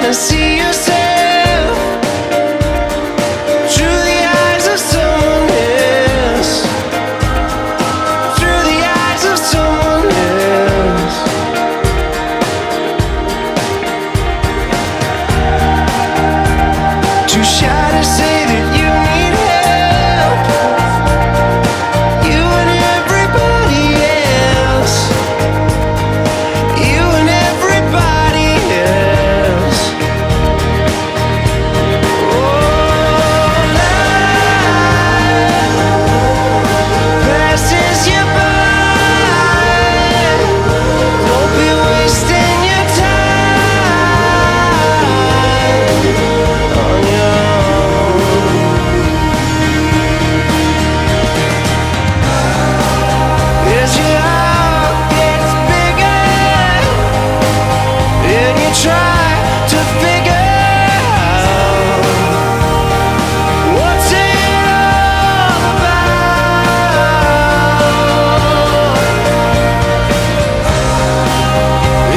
to see yourself through the eyes of someone else, through the eyes of someone else. Too shy to say that you need help, you and everybody else, you and everybody else. Oh, life passes you by. Don't be wasting your time on your own. As your heart gets bigger and you try to figure out what's it all about,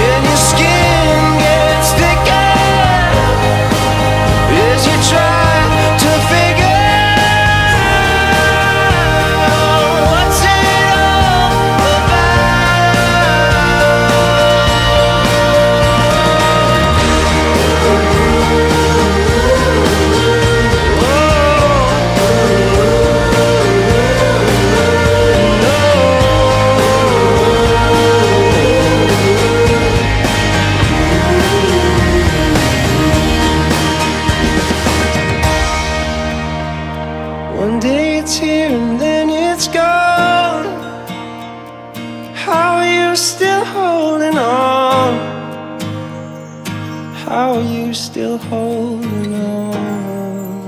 and your skin gets thicker as you try to figure out what's it all One day it's here and then it's gone. How are you still holding on? How are you still holding on?